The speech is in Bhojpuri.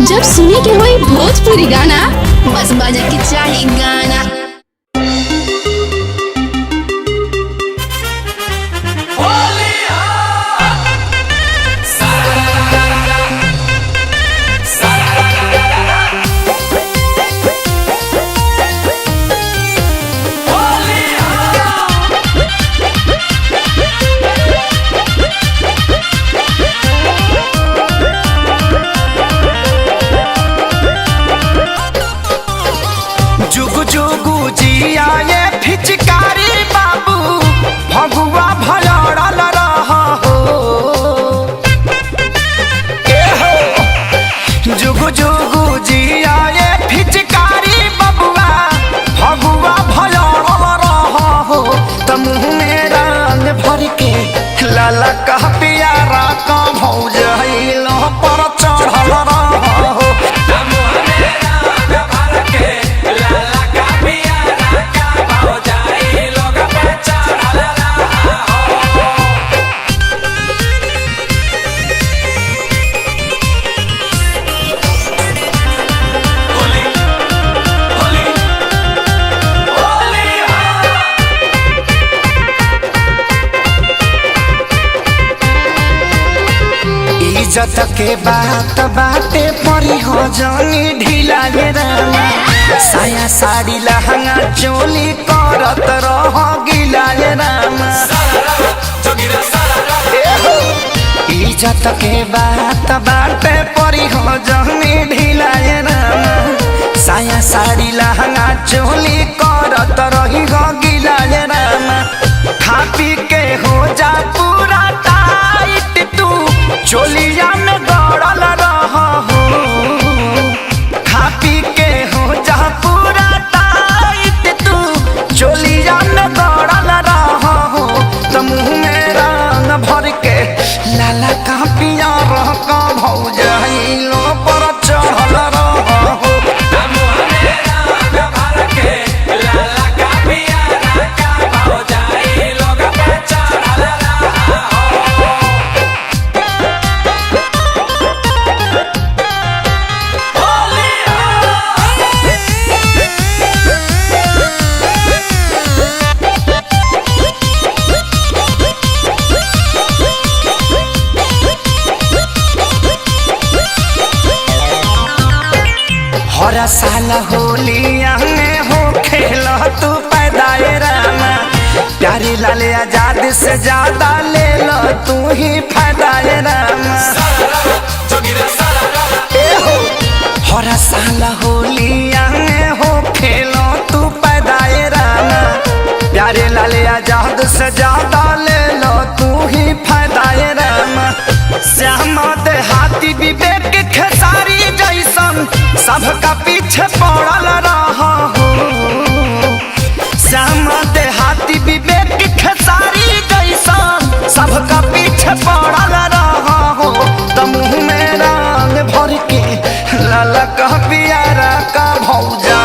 जब सुने के होई भोजपुरी गाना बस बजे के चाही गाना। जुगु जुगु जिया ये फिचकारी बाबू भगुआ भलड़ल रह हो। जुगु जुगु जिया ये फिचकारी बबुआ भगुआ भलड़ल रह हो। त मुँह में रंग भर के लाला कह पियारा का भौज लो पर चढ़ल रह हो। इज्जत के बात बाटे परी हो जानी ढीला ये रामा। साया साड़ी लहंगा चोली करत रह गिला ये रामा। इज्जत के बात बाटे परी हो जानी ढीला ये रामा। साया साड़ी लहंगा चोली करत रही हो गिला ये रामा। खा पी के हो जा पूरा टाइट तू चोलिया में दौड़ल रह हो। खा पी के हो जा पूरा टाइट तू चोलिया में दौड़ल रह हो। त मुँह में रंग भर के लाला का पिया रह का भौज लो पर चढ़ल रह हो। हर साल होलिया में हो खेल तू पैदाए रामा। प्यारी लाल आजाद से ज्यादा ले लो तू ही फायदाए रामा। हर साल होलिया में हो खेल तू पैदाए रामा। प्यारे लाल आजाद से ज्यादा ले लो तू ही फायदाए रामा। श्याम देहाती विवेक खेसारी जैसन सबका पीछे पड़ल रह हो। श्याम देहाती विवेक खेसारी जैसन सबका पीछे पड़ल रह हो। त मुँह में रंग भर के लाला कह पियारा का भौजा